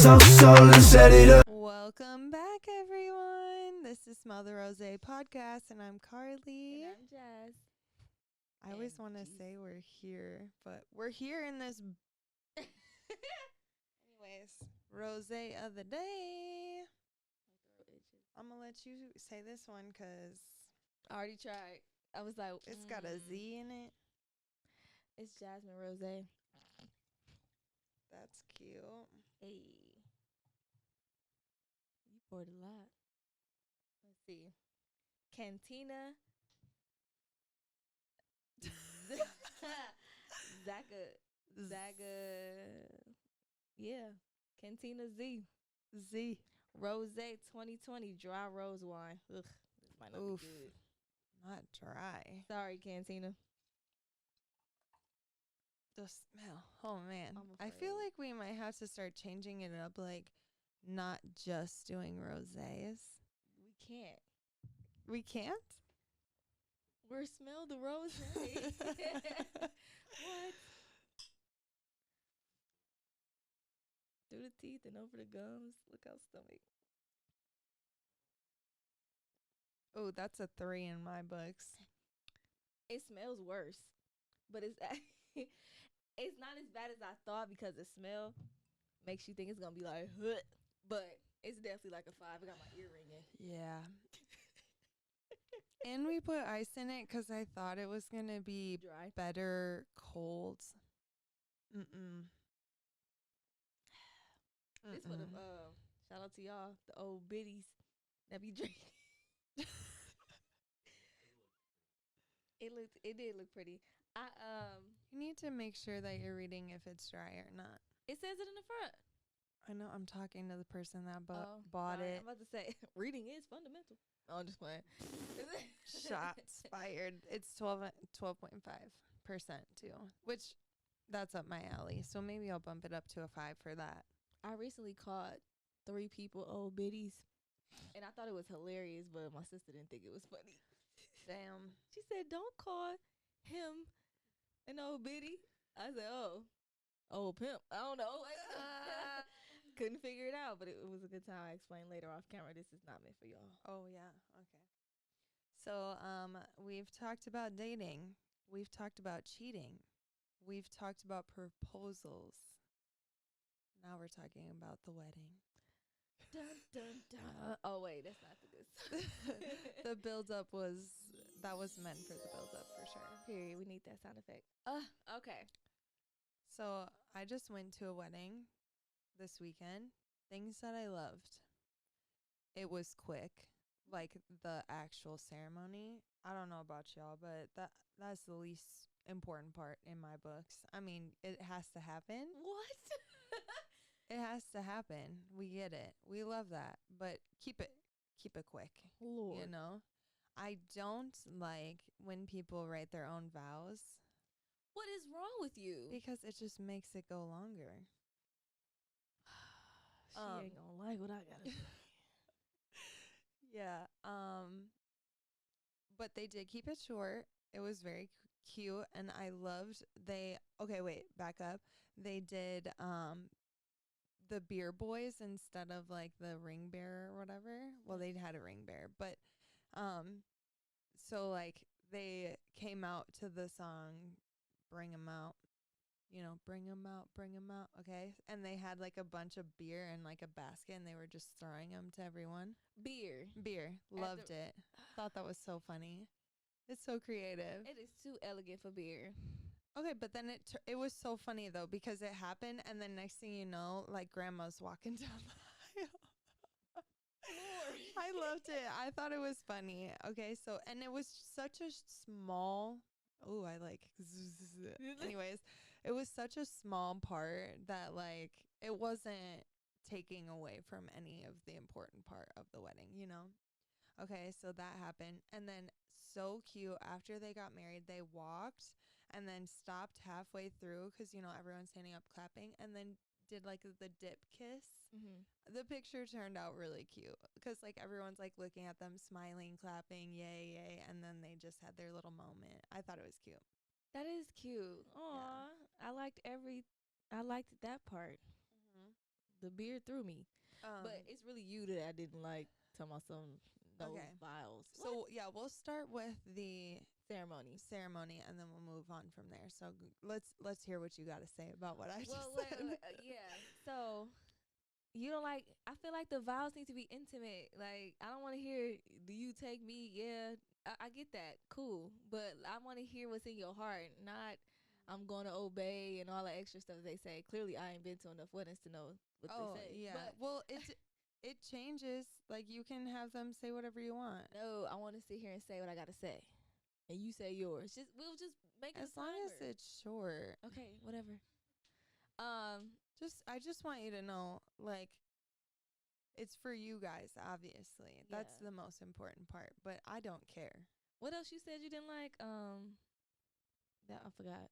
So let's set it up. Welcome back, everyone. This is Smell the Rosé podcast, and I'm Carly. And I'm Jazz. I always want to say we're here, but we're here in this. Anyways, Rosé of the day. I'm gonna let you say this one because I already tried. I was like, it's got a Z in it. It's Jasmine Rosé. That's cute. Hey. You poured a lot. Let's see. Cantina. Zaga. Yeah. Cantina Z. Z. Rosé 2020 dry rose wine. Ugh. This might not Oof. be good. Not dry. Sorry, Cantina. The smell. Oh man. I'm I feel afraid. like we might have to start changing it up, like not just doing rosés. We can't. We can't? We're smell the rosé. What? Through the teeth and over the gums. Look out stomach. Oh, that's a 3 in my books. It smells worse, but it's it's not as bad as I thought because the smell makes you think it's gonna be like, huh, but it's definitely like a 5. It got my ear ringing. Yeah. And we put ice in it because I thought it was going to be Dry. better cold. Mm-mm. This would have shout out to y'all, the old biddies that be drinking. It did look pretty. You need to make sure that you're reading if it's dry or not. It says it in the front. I know I'm talking to the person that bought sorry, it. I'm about to say reading is fundamental. Oh, I'm just playing. Shots fired. It's 12.5% too, which that's up my alley. So maybe I'll bump it up to a 5 for that. I recently caught 3 people old biddies, and I thought it was hilarious, but my sister didn't think it was funny. Damn. She said, "Don't call him an old biddy." I said, "Oh, old pimp." I don't know. Couldn't figure it out, but it was a good time. I explained later off camera. This is not meant for y'all. Oh yeah. Okay. So we've talked about dating. We've talked about cheating. We've talked about proposals. Now we're talking about the wedding. Dun dun dun. Oh wait, that's not the good stuff. The build-up was meant for the build-up for sure. Period. We need that sound effect. Okay. So I just went to a wedding this weekend. Things that I loved. It was quick, like the actual ceremony. I don't know about y'all, but that's the least important part in my books. I mean, it has to happen. What? It has to happen. We get it. We love that. But keep it quick. Lord. You know? I don't like when people write their own vows What is wrong with you? because it just makes it go longer. She ain't gonna like what I gotta say. Yeah. But they did keep it short. It was very cute, and I loved back up. They did the beer boys instead of like the ring bearer or whatever. Well, they had a ring bearer, but so like they came out to the song Bring 'em Out. You know, bring 'em out, bring 'em out, okay? And they had like a bunch of beer in like a basket, and they were just throwing them to everyone. Beer. Loved it. Thought that was so funny. It's so creative. It is too elegant for beer. Okay, but then it was so funny though because it happened, and then next thing you know, like grandma's walking down the aisle. I loved it. I thought it was funny. Okay, so and it was such a small. Oh, I like. Anyways, it was such a small part that like it wasn't taking away from any of the important part of the wedding, you know? Okay, so that happened. And then so cute after they got married, they walked and then stopped halfway through because, you know, everyone's standing up clapping and then did like the dip kiss. Mm-hmm. The picture turned out really cute because like everyone's like looking at them, smiling, clapping, yay, yay. And then they just had their little moment. I thought it was cute. That is cute. Aw, I liked that part. Mm-hmm. the beard threw me. But it's really you that I didn't like. Talking about those Okay. vials. So yeah, we'll start with the Ceremony. and then we'll move on from there. So let's hear what you got to say about what I just said. Yeah. So you don't like. I feel like the vows need to be intimate. Like I don't want to hear. Do you take me? Yeah, I get that. Cool, but I want to hear what's in your heart. Not I'm going to obey and all that extra stuff they say. Clearly, I ain't been to enough weddings to know what Oh they say. yeah. But Well, it changes. Like you can have them say whatever you want. no, I want to sit here and say what I gotta say, and you say yours. We'll just make it As a long as timer. it's short. Okay, whatever. I just want you to know, like, it's for you guys, obviously. That's Yeah. the most important part. But I don't care. What else you said you didn't like? That I forgot.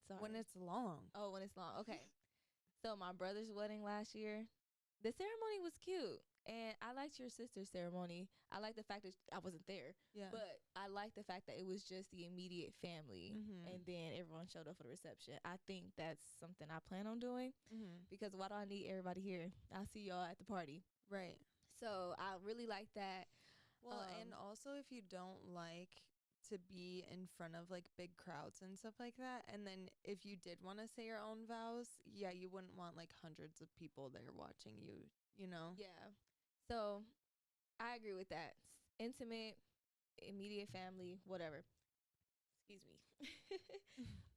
Sorry. When it's long. Oh, when it's long. Okay. So my brother's wedding last year, the ceremony was cute, and I liked your sister's ceremony. I like the fact that I wasn't there, Yeah. but I like the fact that it was just the immediate family, and then everyone showed up for the reception. I think that's something I plan on doing because why do I need everybody here? I'll see y'all at the party. Right. So I really like that. Well, and also if you don't like to be in front of like big crowds and stuff like that, and then if you did want to say your own vows, yeah, you wouldn't want like hundreds of people there watching you, you know? Yeah. So I agree with that. Intimate, immediate family, whatever. Excuse me.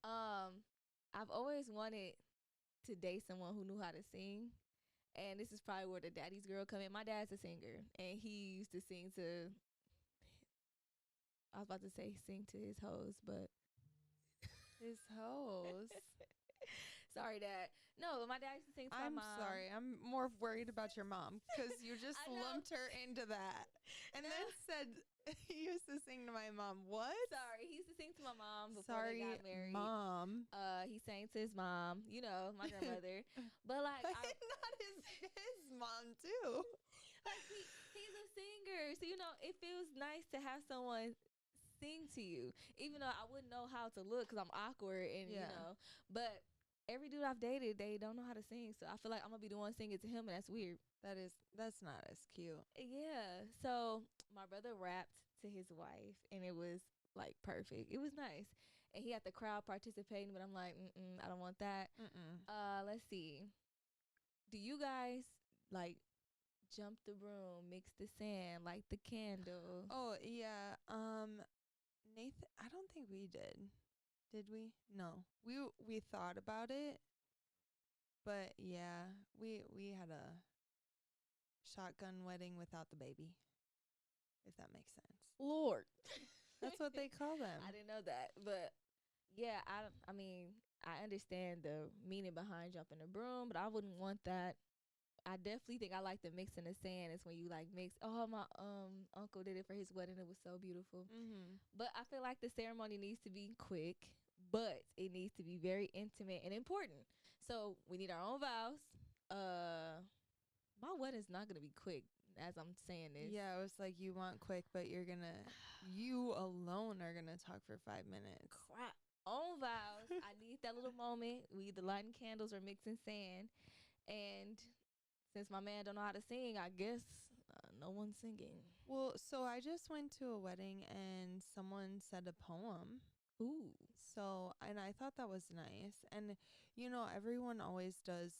I've always wanted to date someone who knew how to sing. And this is probably where the daddy's girl come in. My dad's a singer, and he used to sing to. I was about to say sing to his hoes, but His hoes. sorry, Dad. No, my dad used to sing to my I'm mom. sorry. I'm more worried about your mom because you just I know. lumped her into that. And No. then said he used to sing to my mom. What? Sorry, he used to sing to my mom before Sorry, they got married. Mom. He sang to his mom, you know, my grandmother. But like, Not his mom too. like he's a singer, so you know it feels nice to have someone sing to you, even though I wouldn't know how to look because I'm awkward and you know. But every dude I've dated, they don't know how to sing, so I feel like I'm gonna be the one singing to him, and that's weird. That's not as cute. Yeah. So my brother rapped to his wife, and it was like perfect. It was nice, and he had the crowd participating, but I'm like, I don't want that. Let's see. Do you guys like jump the broom, mix the sand, light the candle? Oh yeah. Nathan, I don't think we did. Did we? No. We thought about it. But yeah, we had a shotgun wedding without the baby. If that makes sense. Lord. That's what they call them. I didn't know that, but yeah, I mean, I understand the meaning behind jumping the broom, but I wouldn't want that. I definitely think I like the mix in the sand. It's when you like mix. Oh, my uncle did it for his wedding. It was so beautiful. But I feel like the ceremony needs to be quick, but it needs to be very intimate and important. So we need our own vows. My wedding's not gonna be quick, as I'm saying this. Yeah, it was like you want quick, but you alone are gonna talk for 5 minutes. Crap. Own vows. I need that little moment. We either lighting candles or mixing sand. And since my man don't know how to sing, I guess no one's singing. Well, so I just went to a wedding and someone said a poem. Ooh. So, and I thought that was nice. And you know, everyone always does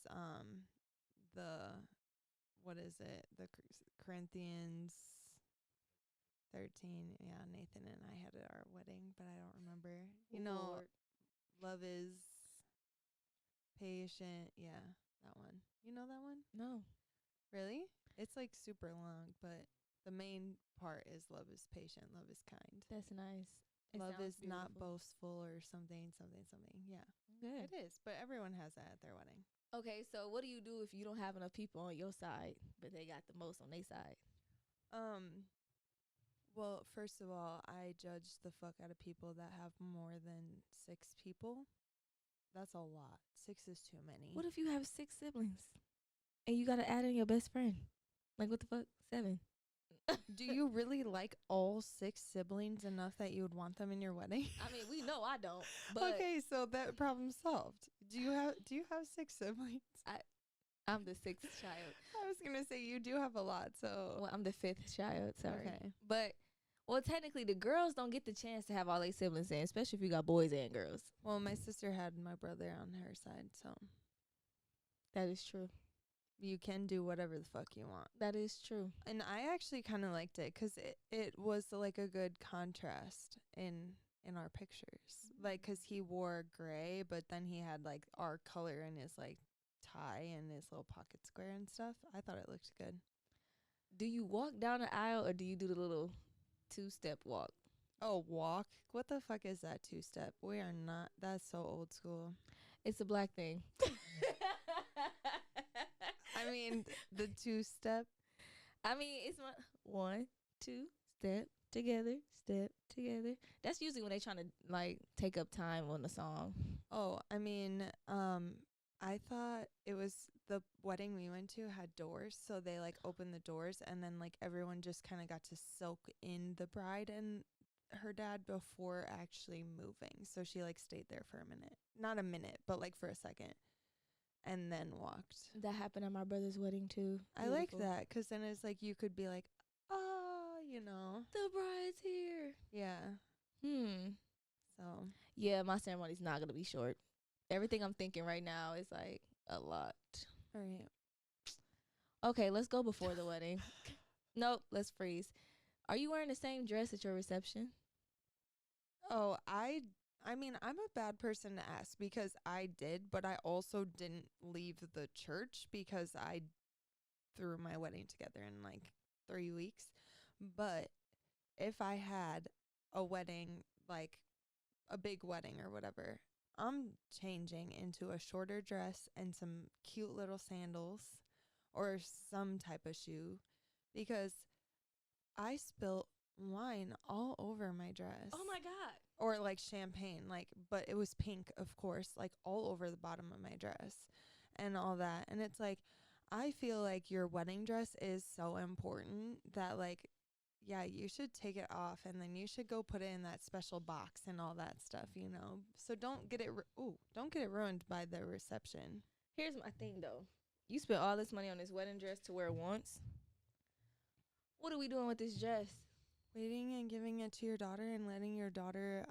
the what is it? The Corinthians 13. Yeah, Nathan and I had at our wedding, but I don't remember. You know, Lord. love is patient. Yeah, that one. You know that one? No. Really? It's like super long, but the main part is love is patient, love is kind. That's nice. Love is not boastful or something. Yeah. Good. It is, but everyone has that at their wedding. Okay, so what do you do if you don't have enough people on your side, but they got the most on their side? Well, first of all, I judge the fuck out of people that have more than 6 people. That's a lot. 6 is too many. What if you have 6 siblings and you got to add in your best friend? Like, what the fuck? 7. Do you really like all 6 siblings enough that you would want them in your wedding? I mean, we know I don't. But okay, so that problem solved. Do you have 6 siblings? I'm the 6th child. I was gonna say you do have a lot, so Well, I'm the 5th child. Sorry. okay. But well, technically, the girls don't get the chance to have all their siblings in, especially if you got boys and girls. Well, my sister had my brother on her side, so That is true. you can do whatever the fuck you want. That is true. And I actually kind of liked it 'cause it was like a good contrast in our pictures. Like 'cause he wore gray, but then he had like our color in his like tie and his little pocket square and stuff. I thought it looked good. Do you walk down the aisle or do you do the little 2-step walk? Oh, walk? What the fuck is that 2-step? We are not. That's so old school. It's a black thing. I mean, the 2-step. I mean, it's my 1, 2, step together, step together. That's usually when they trying to like take up time on the song. Oh, I mean, I thought it was the wedding we went to had doors, so they like opened the doors and then like everyone just kind of got to soak in the bride and her dad before actually moving. So she like stayed there for a minute. Not a minute, but like for a second. And then walked. That happened at my brother's wedding too. I like Beautiful. that 'cause then it's like you could be like, "Oh, you know." The bride's here. Yeah. So, Yeah, my ceremony's not gonna be short. Everything I'm thinking right now is like a lot. all right. Okay, let's go before the wedding. Nope, let's freeze. Are you wearing the same dress at your reception? Oh, I mean, I'm a bad person to ask because I did, but I also didn't leave the church because I threw my wedding together in like 3 weeks. But if I had a wedding, like a big wedding or whatever, I'm changing into a shorter dress and some cute little sandals or some type of shoe because I spilt wine all over my dress. Oh my god. Or like champagne, like, but it was pink, of course, like all over the bottom of my dress and all that. And it's like, I feel like your wedding dress is so important that like, yeah, you should take it off and then you should go put it in that special box and all that stuff, you know. So don't get it don't get it ruined by the reception. Here's my thing though. You spent all this money on this wedding dress to wear once. What are we doing with this dress? Waiting and giving it to your daughter and letting your daughter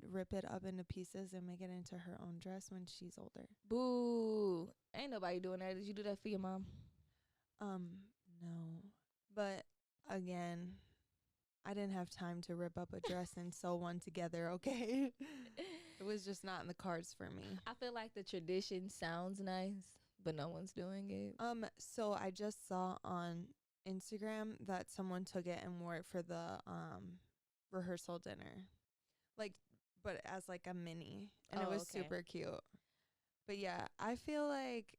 rip it up into pieces and make it into her own dress when she's older. Boo. Ain't nobody doing that. Did you do that for your mom? No. But again, I didn't have time to rip up a dress and sew one together, okay? It was just not in the cards for me. I feel like the tradition sounds nice, but no one's doing it. So I just saw on Instagram that someone took it and wore it for the rehearsal dinner. Like, but as like a mini. And it Oh, was okay. super cute. But yeah, I feel like,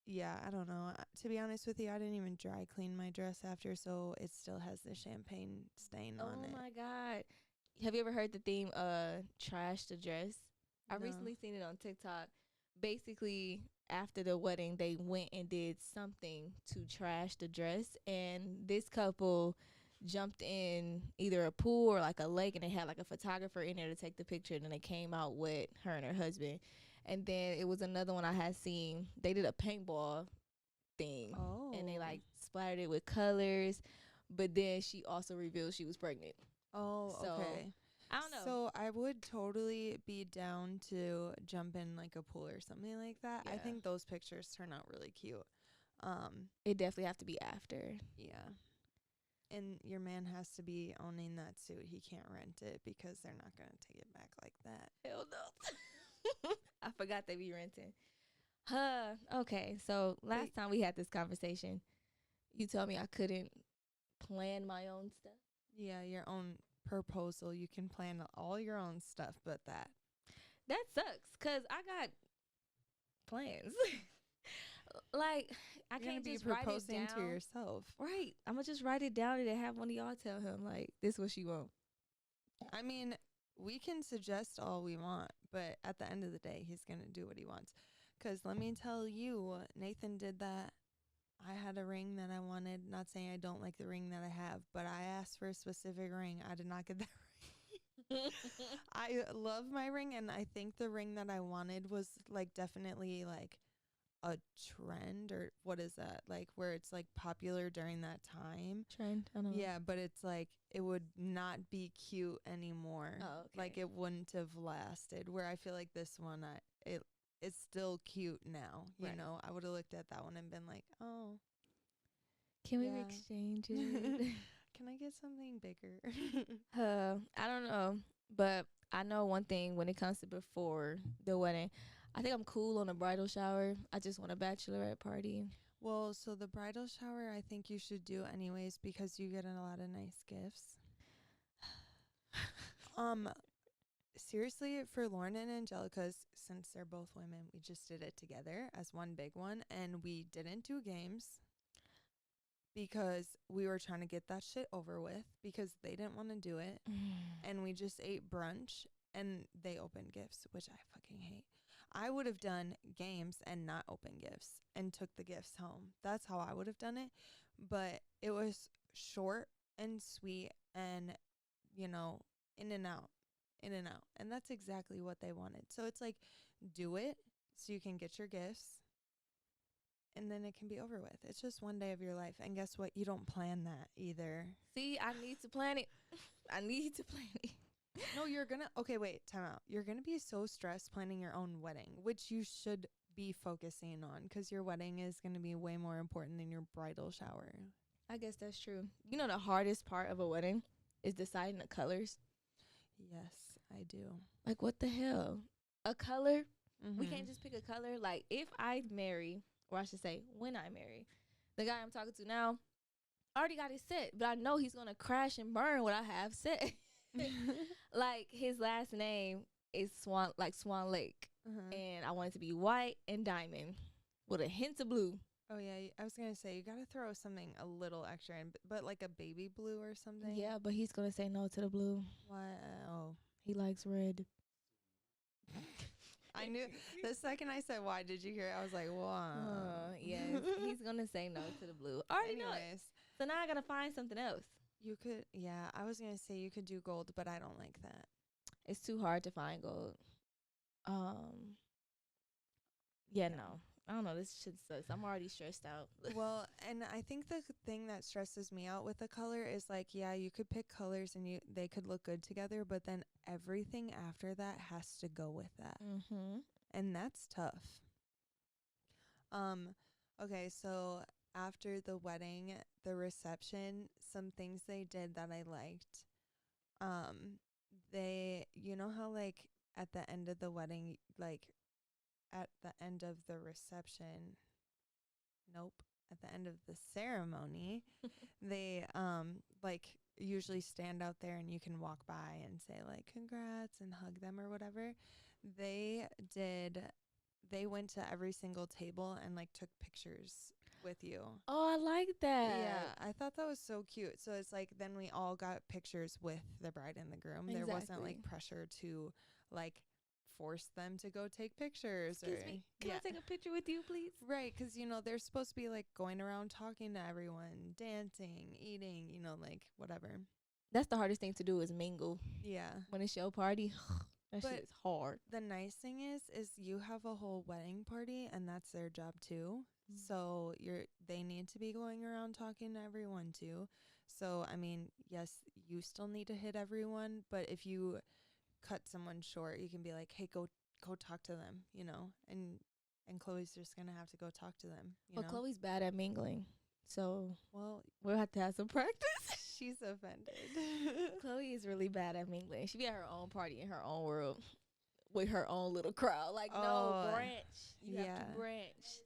yeah, I don't know. To be honest with you, I didn't even dry clean my dress after, so it still has the champagne stain on it. Oh my god. Have you ever heard the theme trash the dress? I No. recently seen it on TikTok. Basically, after the wedding, they went and did something to trash the dress, and this couple jumped in either a pool or like a lake, and they had like a photographer in there to take the picture, and then they came out with her and her husband. And then it was another one I had seen. They did a paintball thing, and they like splattered it with colors, but then she also revealed she was pregnant. Oh, So, okay. I don't know. So I would totally be down to jump in like a pool or something like that. I Yeah. think those pictures turn out really cute. It definitely have to be after. Yeah. And your man has to be owning that suit. He can't rent it because they're not going to take it back like that. Hell no. I forgot they be renting. Okay, so last time we had this conversation, you told me I couldn't plan my own stuff. Yeah, your own proposal. You can plan all your own stuff, but that. That sucks, because I got plans. Like, I You're gonna can't be just write it proposing down. to yourself. Right. I'm going to just write it down and then have one of y'all tell him, like, this what she want. I mean, we can suggest all we want, but at the end of the day, he's going to do what he wants. Because let me tell you, Nathan did that. I had a ring that I wanted. Not saying I don't like the ring that I have, but I asked for a specific ring. I did not get that ring. I love my ring, and I think the ring that I wanted was like definitely like a trend, or what is that? Like where it's like popular during that time. Trend. I don't know. Yeah, but it's like it would not be cute anymore. Oh, okay. Like it wouldn't have lasted. Where I feel like this one, it's still cute now. You Right. know, I would have looked at that one and been like, oh, Can we yeah. exchange it? Can I get something bigger? I don't know, but I know one thing when it comes to before the wedding. I think I'm cool on a bridal shower. I just want a bachelorette party. Well, so the bridal shower, I think you should do anyways because you get a lot of nice gifts. Seriously, for Lauren and Angelica's, since they're both women, we just did it together as one big one, and we didn't do games because we were trying to get that shit over with because they didn't want to do it, and we just ate brunch and they opened gifts, which I fucking hate. I would have done games and not open gifts and took the gifts home. That's how I would have done it, but it was short and sweet and, you know, in and out. In and out. And that's exactly what they wanted. So it's like, do it so you can get your gifts and then it can be over with. It's just one day of your life. And guess what? You don't plan that either. See, I need to plan it. I need to plan it. No, you're going to. Okay, wait, time out. You're going to be so stressed planning your own wedding, which you should be focusing on because your wedding is going to be way more important than your bridal shower. I guess that's true. You know, the hardest part of a wedding is deciding the colors. Yes, I do. Like, what the hell? A color? Mm-hmm. We can't just pick a color. Like, if I marry, or I should say, when I marry, the guy I'm talking to now already got it set, but I know he's going to crash and burn what I have set. Like, his last name is Swan Lake. And I want it to be white and diamond with a hint of blue. Oh, yeah. I was going to say, you got to throw something a little extra in, but like a baby blue or something. Yeah, but he's going to say no to the blue. Why? Oh. He likes red. I knew the second I said, why did you hear it? I was like, wow. Yes. He's going to say no to the blue. Already know it. So now I got to find something else. You could, yeah, I was going to say you could do gold, but I don't like that. It's too hard to find gold. Yeah, no. I don't know. This shit sucks. I'm already stressed out. Well, and I think the thing that stresses me out with the color is like, yeah, you could pick colors and they could look good together, but then everything after that has to go with that. Mm-hmm. And that's tough. Okay, so after the wedding, the reception, some things they did that I liked. You know how like at the end of the wedding, like at the end of the reception, at the end of the ceremony, they like usually stand out there and you can walk by and say like congrats and hug them or whatever. They went to every single table and like took pictures with you. Oh, I like that. Yeah, I thought that was so cute. So it's like then we all got pictures with the bride and the groom. There wasn't like pressure to like force them to go take pictures. Excuse me, can I take a picture with you, please? Right, because, you know, they're supposed to be like going around talking to everyone, dancing, eating, you know, like whatever. That's the hardest thing to do is mingle. Yeah. When it's your party, that But shit is hard. The nice thing is you have a whole wedding party and that's their job too. Mm-hmm. So they need to be going around talking to everyone too. So, I mean, yes, you still need to hit everyone, but if you cut someone short, you can be like, hey, go talk to them, you know, and Chloe's just gonna have to go talk to them, you know? Chloe's bad at mingling, so we'll have to have some practice. She's offended. Chloe is really bad at mingling. She be at her own party in her own world with her own little crowd. Like, no, branch. You have to branch.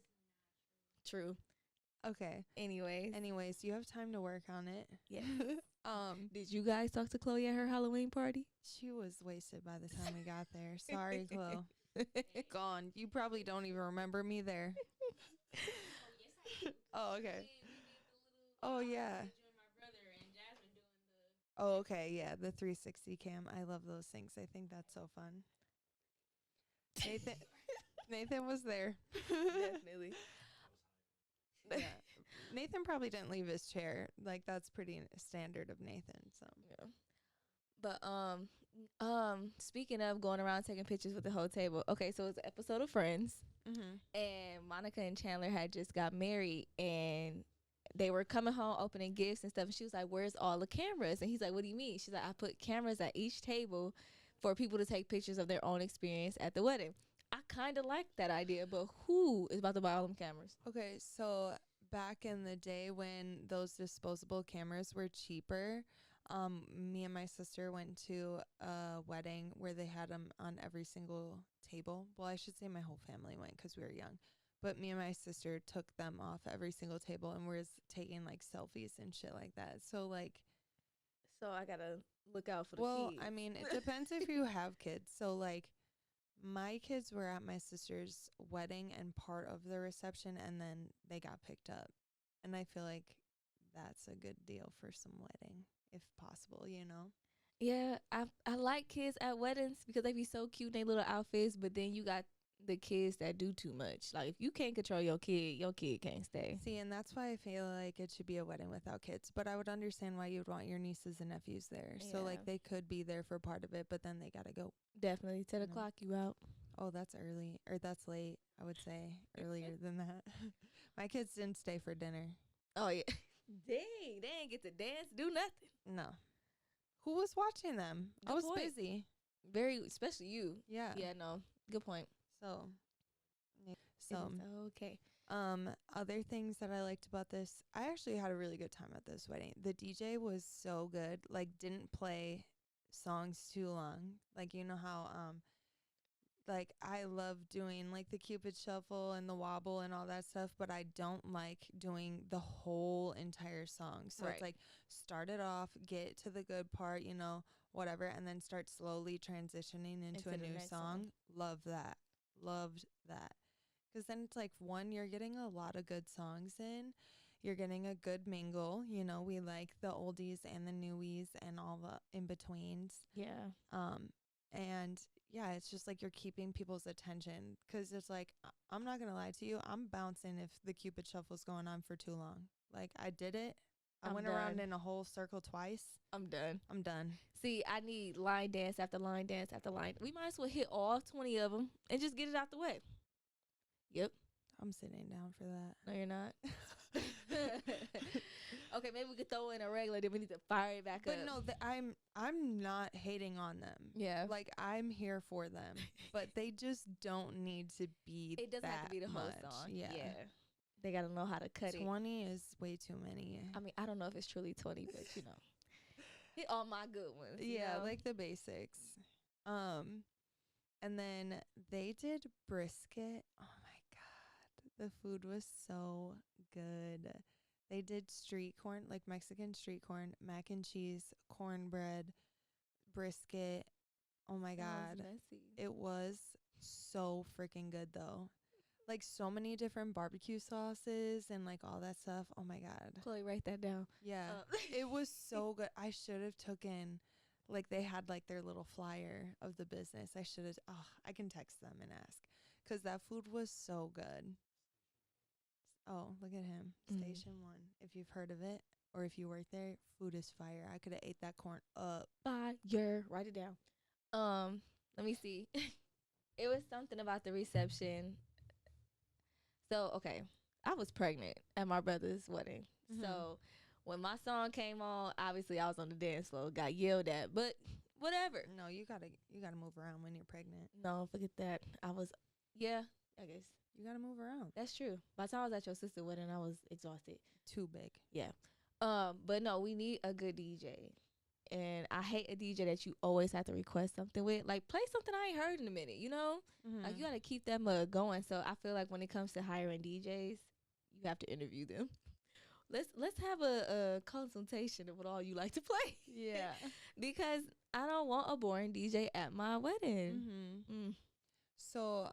True. Okay. Anyways, you have time to work on it. Yeah. Did you guys talk to Chloe at her Halloween party? She was wasted by the time we got there. Sorry, Chloe. Gone. You probably don't even remember me there. Oh, okay. Oh, yeah. Oh, okay. Yeah, the 360 cam. I love those things. I think that's so fun. Nathan was there. Definitely. Yeah. Nathan probably didn't leave his chair. Like, that's pretty standard of Nathan. So yeah. But Speaking of going around taking pictures with the whole table. Okay, so it's an episode of Friends, Mm-hmm. and Monica and Chandler had just got married, and they were coming home opening gifts and stuff. And she was like, "Where's all the cameras?" And he's like, "What do you mean?" She's like, "I put cameras at each table for people to take pictures of their own experience at the wedding." I kind of like that idea, but who is about to buy all them cameras? Okay, so back in the day when those disposable cameras were cheaper, me and my sister went to a wedding where they had them on every single table. Well, I should say my whole family went because we were young. But me and my sister took them off every single table and was taking like selfies and shit like that. So like, So I gotta look out for the well, kids. I mean, it depends if you have kids. So like, my kids were at my sister's wedding and part of the reception, and then they got picked up. And I feel like that's a good deal for some wedding, if possible, you know? Yeah, I like kids at weddings because they be so cute in their little outfits. But then you got the kids that do too much. Like if you can't control your kid can't stay. See, and that's why I feel like it should be a wedding without kids. But I would understand why you'd want your nieces and nephews there. So, Yeah. like, they could be there for part of it, but then they got to go. Definitely 10 No. o'clock you out. Oh, that's early. Or that's late, I would say. Earlier than that. My kids didn't stay for dinner. Oh yeah. Dang, they ain't get to dance, do nothing. No. Who was watching them? I Good was point. busy. Very, especially you. Yeah. Yeah, no. Good point. So, It so, is okay. other things that I liked about this, I actually had a really good time at this wedding. The DJ was so good. Like, didn't play songs too long. Like, you know how, like, I love doing like the Cupid shuffle and the wobble and all that stuff, but I don't like doing the whole entire song. So Right. it's like start it off, get to the good part, you know, whatever, and then start slowly transitioning into a the new next song. Love that. Loved that. Because then it's like, one, you're getting a lot of good songs in. You're getting a good mingle. You know, we like the oldies and the newies and all the in betweens. Yeah. And yeah, it's just like you're keeping people's attention, because it's like, I'm not gonna lie to you, I'm bouncing if the Cupid shuffle's going on for too long. Like, I did it. I I'm went around done. in a whole circle twice. I'm done. I'm done. See, I need line dance after line dance after line. We might as well hit all 20 of them and just get it out the way. Yep. I'm sitting down for that. No, you're not. Okay, maybe we could throw in a regular, then we need to fire it back But up. no, I'm not hating on them. Yeah. Like, I'm here for them, but they just don't need to be. It doesn't have to be the whole much. song. Yeah. They got to know how to cut 20 is way too many. I mean, I don't know if it's truly 20, but you know. Hit all my good ones. you Yeah, know? like the basics. And then they did brisket. Oh my god, the food was so good. They did street corn, like Mexican street corn, mac and cheese, cornbread, brisket. Oh my That was god, messy. it was so freaking good though. Like, so many different barbecue sauces and like all that stuff. Oh my god. Chloe, write that down. Yeah. It was so good. I should have taken, like, they had like their little flyer of the business. I should have. Oh, I can text them and ask, because that food was so good. Oh, look at him. Station 1. If you've heard of it or if you work there, food is fire. I could have ate that corn up. Fire. Write it down. Let me see. It was something about the reception. So, okay, I was pregnant at my brother's wedding. Mhm. So, when my song came on, obviously I was on the dance floor, got yelled at, but whatever. No, you gotta move around when you're pregnant. No, forget that. I guess You gotta move around. that's true. By the time I was at your sister's wedding, I was exhausted. Too big. Yeah. But no, we need a good DJ. And I hate a DJ that you always have to request something with. Like, play something I ain't heard in a minute, you know? Like, you got to keep that mug going. So I feel like when it comes to hiring DJs, you have to interview them. Let's have a consultation of what all you like to play. Yeah. Because I don't want a boring DJ at my wedding. So,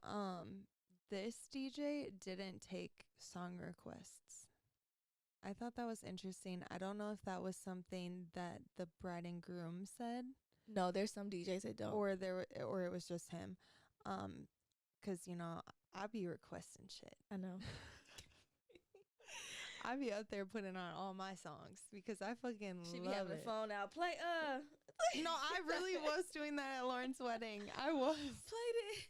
this DJ didn't take song requests. I thought that was interesting. I don't know if that was something that the bride and groom said, No, there's some DJs that don't. or it was just him. 'Cause you know, I be requesting shit. I know. I be up there putting on all my songs because I fucking She be love having it. the phone out. Play No, I really was doing that at Lauren's wedding. I was. play this.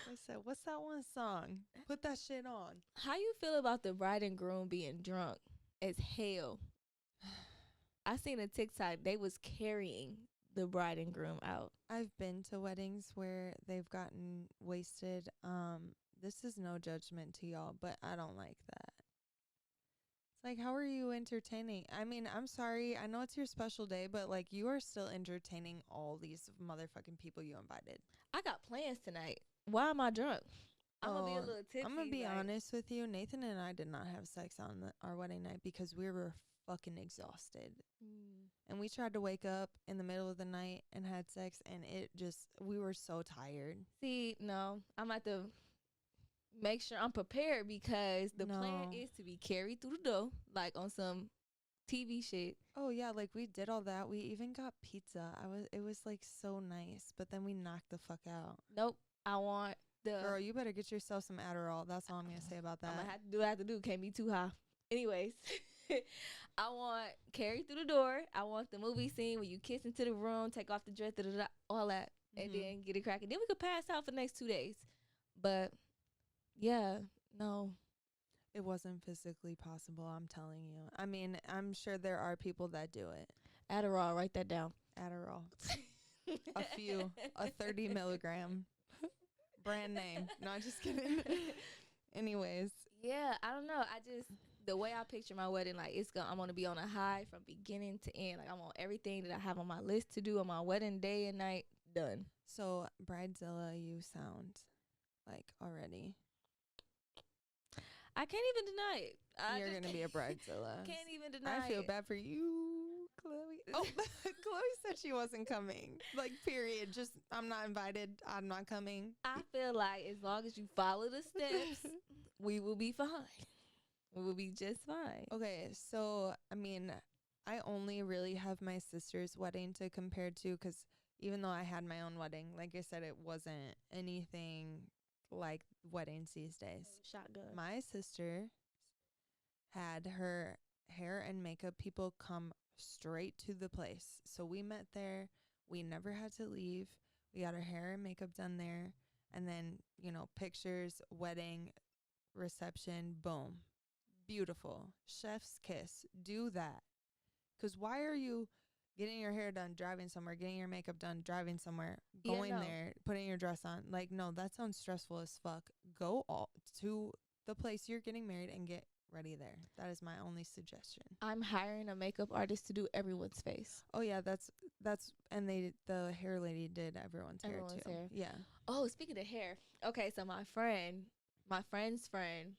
I said, "What's that one song? Put that shit on." How you feel about the bride and groom being drunk as hell? I seen a TikTok. They was carrying the bride and groom out. I've been to weddings where they've gotten wasted. This is no judgment to y'all, but I don't like that. It's like, how are you entertaining? I mean, I'm sorry. I know it's your special day, but like, you are still entertaining all these motherfucking people you invited. I got plans tonight. Why am I drunk? I'm gonna be a Oh, little tipsy. I'm gonna be like, honest with you. Nathan and I did not have sex on our wedding night because we were fucking exhausted. And we tried to wake up in the middle of the night and had sex, and we were so tired. See, no, I'm at to make sure I'm prepared because the plan No. is to be carried through the door, like on some TV shit. Oh yeah, like we did all that. We even got pizza. It was like so nice, but then we knocked the fuck out. Nope, I want the. Girl, you better get yourself some Adderall. That's all I'm gonna say about that. I'm gonna have to do what I have to do. Can't be too high. Anyways, I want carried through the door. I want the movie scene where you kiss into the room, take off the dress, all that, and then get it cracking. Then we could pass out for the next 2 days. But yeah, no. It wasn't physically possible, I'm telling you. I mean, I'm sure there are people that do it. Adderall, write that down. Adderall. A 30 milligram. Brand name. No, just kidding. Anyways. Yeah, I don't know. The way I picture my wedding, like I'm gonna be on a high from beginning to end. Like I want everything that I have on my list to do on my wedding day and night done. So, Bridezilla, you sound like already. I can't even deny it. You're going to be a bridezilla. Can't even deny it. I feel bad for you, Chloe. Oh, Chloe said she wasn't coming. Like, period. Just, I'm not invited. I'm not coming. I feel like as long as you follow the steps, we will be fine. We will be just fine. Okay, so, I mean, I only really have my sister's wedding to compare to because even though I had my own wedding, like I said, it wasn't anything like weddings these days. Shotgun. My sister had her hair and makeup people come straight to the place. So we met there. We never had to leave. We got our hair and makeup done there. And then, pictures, wedding, reception, boom. Beautiful. Chef's kiss. Do that. Because why are you getting your hair done, driving somewhere, getting your makeup done, driving somewhere, going there, putting your dress on? Like, no, that sounds stressful as fuck. Go all to the place you're getting married and get ready there. That is my only suggestion. I'm hiring a makeup artist to do everyone's face. Oh yeah, that's and the hair lady did everyone's hair too. Hair. Yeah. Oh, speaking of hair. Okay, so my friend's friend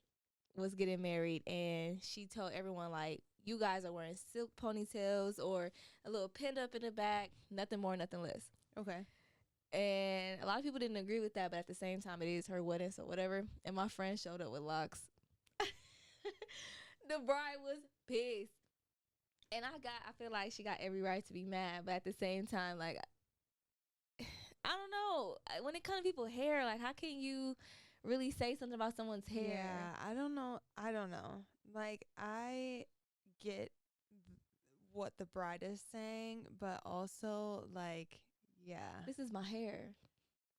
was getting married and she told everyone like, you guys are wearing silk ponytails or a little pinned up in the back, nothing more, nothing less. Okay. And a lot of people didn't agree with that, but at the same time, it is her wedding, so whatever. And my friend showed up with locks. The bride was pissed. And I feel like she got every right to be mad, but at the same time, like, I don't know. When it comes to people's hair, like, how can you really say something about someone's hair? Yeah, I don't know. Like, I get what the bride is saying, but also, like, yeah. This is my hair.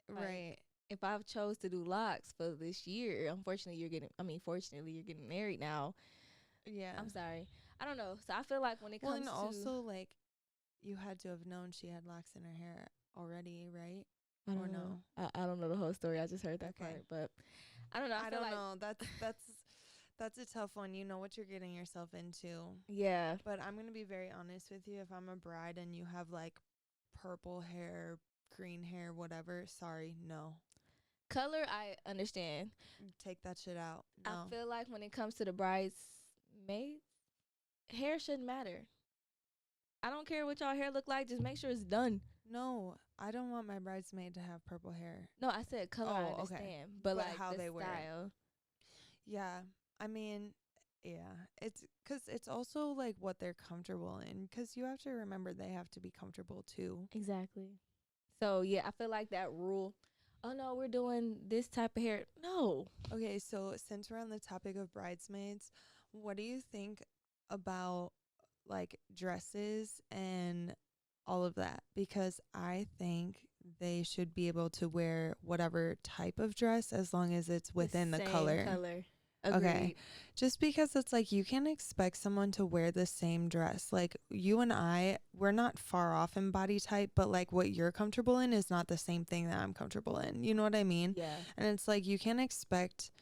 Right. Like, if I've chose to do locks for this year, fortunately you're getting married now. Yeah. I'm sorry. I don't know. So I feel like when it comes and to also, like, you had to have known she had locks in her hair already, right? I don't know. I don't know the whole story. I just heard that part, but I don't know. I don't know. That's a tough one. You know what you're getting yourself into. Yeah. But I'm going to be very honest with you. If I'm a bride and you have like purple hair, green hair, whatever, sorry, no. Color, I understand. Take that shit out. No. I feel like when it comes to the bridesmaids, hair shouldn't matter. I don't care what y'all hair look like. Just make sure it's done. No, I don't want my bridesmaid to have purple hair. No, I said color. I understand, okay. But like how the they wear it. style. Yeah, I mean, yeah, it's because it's also like what they're comfortable in. Because you have to remember they have to be comfortable too. Exactly. So yeah, I feel like that rule. Oh no, we're doing this type of hair. No. Okay, so since we're on the topic of bridesmaids, What do you think about like dresses and all of that? Because I think they should be able to wear whatever type of dress as long as it's within the same color. Agreed. Okay. Just because it's like you can't expect someone to wear the same dress. Like you and I, we're not far off in body type, but like what you're comfortable in is not the same thing that I'm comfortable in. You know what I mean? Yeah. And it's like you can't expect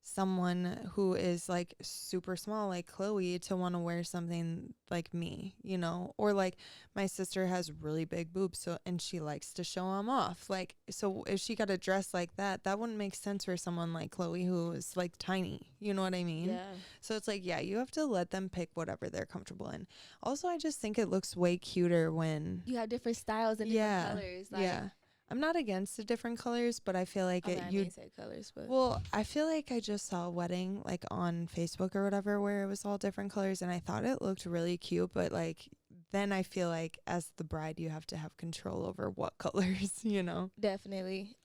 someone who is like super small like Chloe to want to wear something like me, you know, or like my sister has really big boobs, so and she likes to show them off. Like, so if she got a dress like that, that wouldn't make sense for someone like Chloe who is like tiny. You know what I mean? Yeah. So it's like, yeah, you have to let them pick whatever they're comfortable in. Also, I just think it looks way cuter when You have different styles and yeah, different colors. Like, yeah. I'm not against the different colors, but I feel like okay, it I you mean, say colors, but well, I feel like I just saw a wedding like on Facebook or whatever where it was all different colors and I thought it looked really cute, but like then I feel like as the bride you have to have control over what colors, you know. definitely.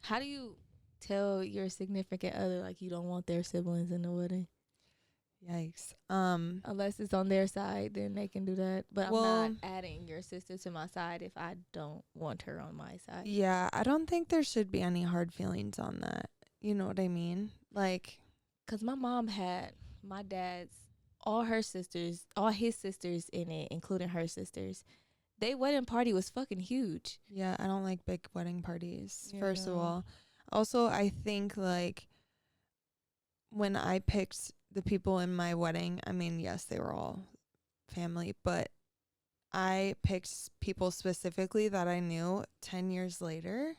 How do you tell your significant other like you don't want their siblings in the wedding? Yikes. Unless it's on their side, then they can do that. But Well, I'm not adding your sister to my side if I don't want her on my side. yeah, I don't think there should be any hard feelings on that. You know what I mean? Like, 'Cause my mom had my dad's all his sisters in it, including her sisters. They wedding party was fucking huge. yeah, I don't like big wedding parties, Yeah, first of no. all. Also, I think like when I picked the people in my wedding, I mean, yes, they were all family, but I picked people specifically that I knew 10 years later,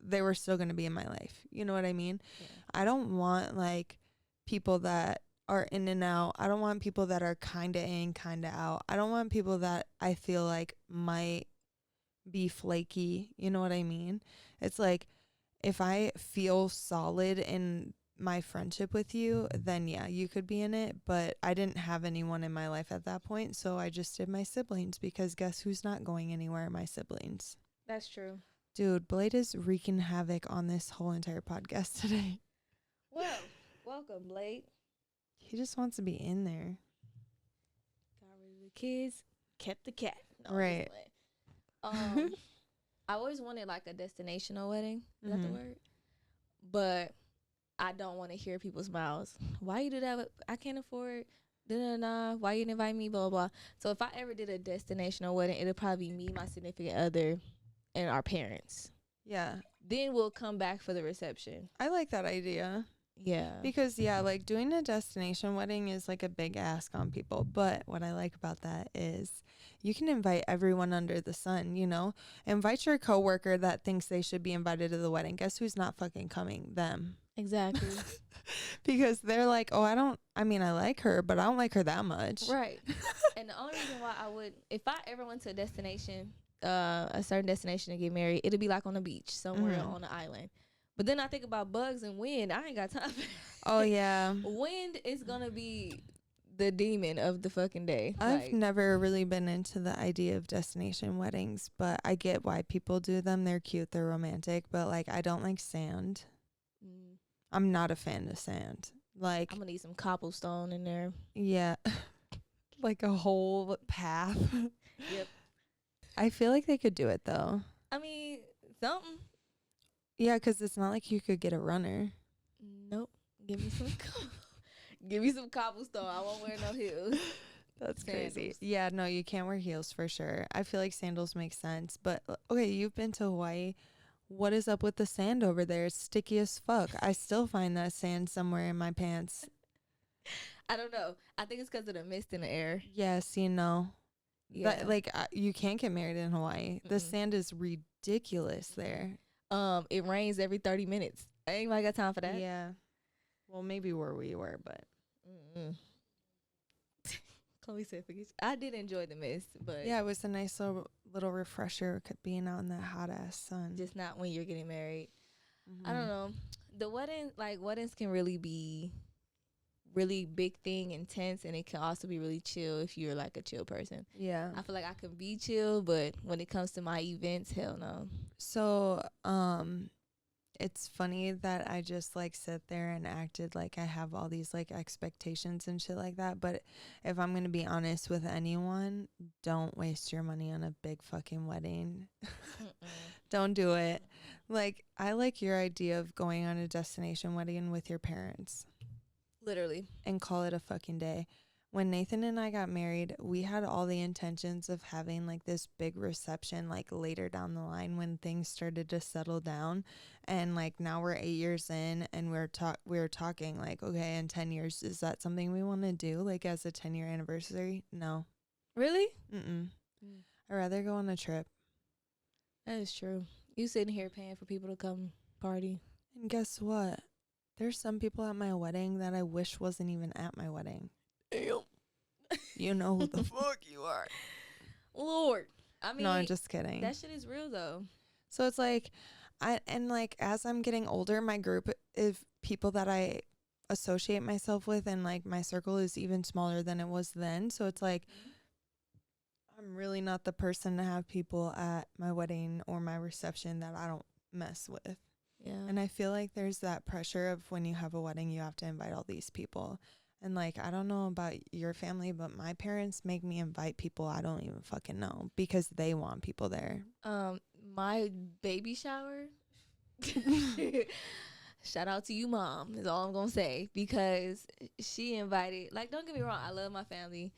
they were still going to be in my life. You know what I mean? Yeah. I don't want like people that are in and out. I don't want people that are kind of in, kind of out. I don't want people that I feel like might be flaky. You know what I mean? It's like if I feel solid in my friendship with you, then yeah, you could be in it. But I didn't have anyone in my life at that point. So I just did my siblings because guess who's not going anywhere? My siblings. That's true. Dude, Blade is wreaking havoc on this whole entire podcast today. Well, welcome, Blake. He just wants to be in there. Got rid of the kids, kept the cat. No, I'm just Right. playing. I always wanted like a destinational wedding. Is that the Mhm. word? But I don't want to hear people's mouths. Why you do that? I can't afford. Why you didn't invite me? Blah, blah, blah. So if I ever did a destinational wedding, it'll probably be me, my significant other, and our parents. Yeah. Then we'll come back for the reception. I like that idea. Yeah. Because, yeah, like doing a destination wedding is like a big ask on people. But what I like about that is you can invite everyone under the sun, you know? Invite your coworker that thinks they should be invited to the wedding. Guess who's not fucking coming? Them. Exactly. Because they're like, oh, I like her, but I don't like her that much. Right. And the only reason why I would, if I ever went to a destination, a certain destination to get married, it'd be like on the beach somewhere Mhm. on the island. But then I think about bugs and wind. I ain't got time for that. Oh, yeah. Wind is gonna be the demon of the fucking day. I've never really been into the idea of destination weddings, but I get why people do them. They're cute, they're romantic, but like I don't like sand. Mm, I'm not a fan of sand. Like, I'm gonna need some cobblestone in there. yeah, like a whole path. Yep. I feel like they could do it though. I mean, something. Yeah, 'cause it's not like you could get a runner. Nope. Give me some. Give me some cobblestone. I won't wear no heels. That's crazy. Sandals. Yeah, no, you can't wear heels for sure. I feel like sandals make sense. But okay, you've been to Hawaii. What is up with the sand over there? It's sticky as fuck. I still find that sand somewhere in my pants. I don't know. I think it's because of the mist in the air. Yes, you know. Yeah. That, like, you can't get married in Hawaii. The Mm-mm. sand is ridiculous there. It rains every 30 minutes. Ain't nobody got time for that. Yeah. Well, maybe where we were, but. Mm-mm. Chloe said, "Forget." I did enjoy the mist, but Yeah, it was a nice little refresher being out in that hot ass sun. just not when you're getting married. Mhm. I don't know. The wedding, like weddings, can really be really big thing, intense, and it can also be really chill if you're like a chill person. Yeah. I feel like I can be chill, but when it comes to my events, hell no. So, it's funny that I just like sit there and acted like I have all these like expectations and shit like that. But if I'm gonna be honest with anyone, don't waste your money on a big fucking wedding. Don't do it. Like, I like your idea of going on a destination wedding with your parents Literally. and call it a fucking day. When Nathan and I got married, we had all the intentions of having like this big reception like later down the line when things started to settle down. And like now we're 8 years in and we were talking like, okay, in 10 years, is that something we want to do like as a 10-year anniversary? No. Really? Mm-mm. I'd rather go on a trip. That is true. You sitting here paying for people to come party. And guess what? There's some people at my wedding that I wish wasn't even at my wedding. Damn. You know who the fuck you are. Lord. I mean, No, I'm just kidding. that shit is real though. So it's like, as I'm getting older, my group of people that I associate myself with and like my circle is even smaller than it was then. So it's like, I'm really not the person to have people at my wedding or my reception that I don't mess with. Yeah. And I feel like there's that pressure of when you have a wedding, you have to invite all these people. And like, I don't know about your family, but my parents make me invite people I don't even fucking know because they want people there. My baby shower. Shout out to you, Mom, is all I'm gonna say, because she invited, like, don't get me wrong, I love my family,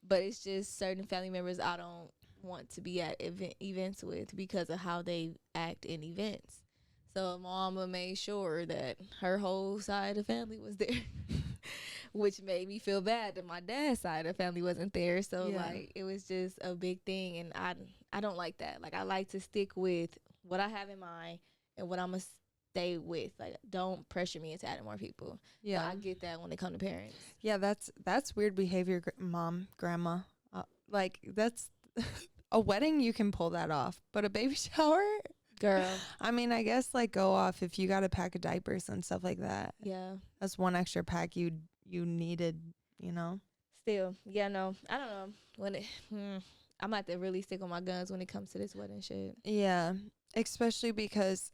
but it's just certain family members I don't want to be at events with because of how they act in events. So Mama made sure that her whole side of the family was there, which made me feel bad that my dad's side of the family wasn't there. So like, it was just a big thing, and I don't like that. Like, I like to stick with what I have in mind and what I'm gonna stay with. Like, don't pressure me into adding more people. Yeah, so I get that when it comes to parents. Yeah, that's weird behavior, mom, grandma. Like, that's a wedding, you can pull that off, but a baby shower, girl. I mean, I guess like go off if you got a pack of diapers and stuff like that. Yeah, that's one extra pack you needed, you know. Still, yeah, no, I don't know when it. I'm about to really stick on my guns when it comes to this wedding shit. Yeah, especially because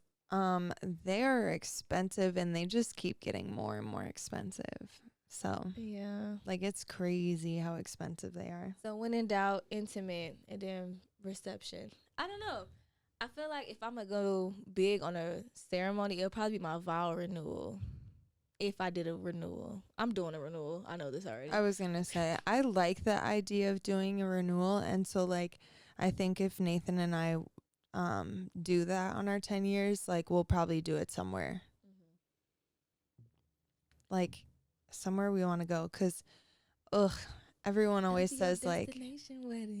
they're expensive and they just keep getting more and more expensive. So yeah, like, it's crazy how expensive they are. So when in doubt, intimate, and then reception. I don't know. I feel like if I'm gonna go big on a ceremony, it'll probably be my vow renewal. If I did a renewal, I'm doing a renewal. I know this already. I was gonna say, I like the idea of doing a renewal, and so like, I think if Nathan and I do that on our 10 years, like, we'll probably do it somewhere. Like, somewhere we want to go, because everyone always says like,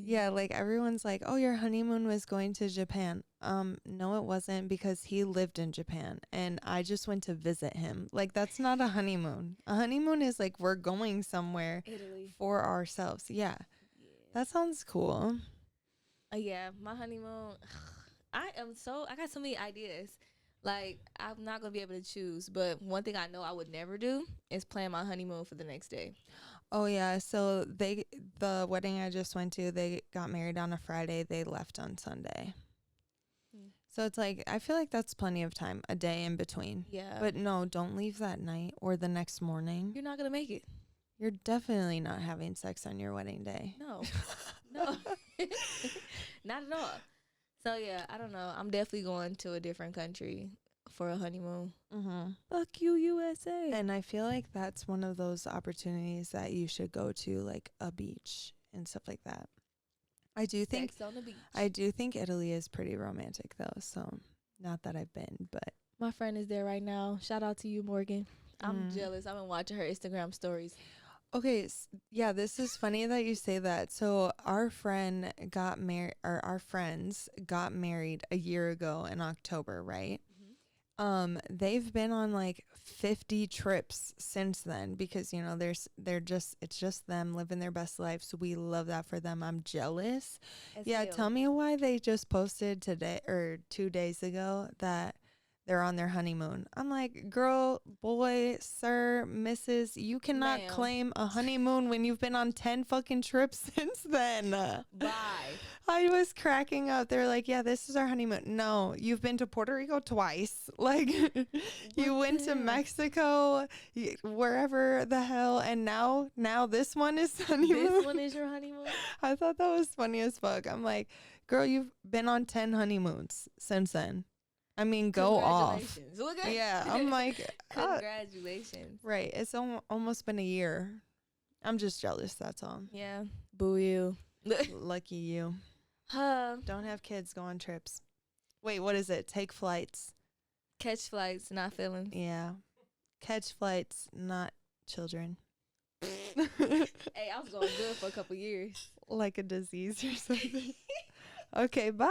yeah, like everyone's like, oh, your honeymoon was going to Japan. No, it wasn't, because he lived in Japan and I just went to visit him. Like, that's not a honeymoon. A honeymoon is like, we're going somewhere Italy for ourselves. Yeah. That sounds cool. Yeah, my honeymoon. I got so many ideas. Like, I'm not gonna be able to choose, but one thing I know I would never do is plan my honeymoon for the next day. Oh yeah, so the wedding I just went to, they got married on a Friday, they left on Sunday. So it's like, I feel like that's plenty of time, a day in between. Yeah. But no, don't leave that night or the next morning. You're not gonna make it. You're definitely not having sex on your wedding day. No. No. Not at all. So yeah, I don't know. I'm definitely going to a different country for a honeymoon. Fuck you, USA. And I feel like that's one of those opportunities that you should go to, like a beach and stuff like that. I do think Sex on the beach. I do think Italy is pretty romantic though. So, not that I've been, but my friend is there right now. Shout out to you, Morgan. I'm jealous. I've been watching her Instagram stories. Okay, yeah, this is funny that you say that. So our friend got married, or our friends got married a year ago in October, right? They've been on like 50 trips since then, because, you know, it's just them living their best life. So we love that for them. I'm jealous. Yeah, tell me why they just posted today or 2 days ago that they're on their honeymoon. I'm like, girl, boy, sir, Mrs., you cannot Ma'am. claim a honeymoon when you've been on 10 fucking trips since then. Bye. I was cracking up. They're like, yeah, this is our honeymoon. No, you've been to Puerto Rico twice. Like, you What went the to hell? Mexico, wherever the hell, and now this one is honeymoon. This one is your honeymoon? I thought that was funny as fuck. I'm like, girl, you've been on 10 honeymoons since then. I mean, go off. Congratulations. Look at Yeah, I'm like, congratulations. right. It's almost been a year. I'm just jealous. That's all. Yeah. Boo you. Lucky you. Huh. Don't have kids, go on trips. Wait, what is it? Take flights. Catch flights, not feelings. Yeah. Catch flights, not children. Hey, I was going good for a couple years. Like a disease or something. Okay, bye.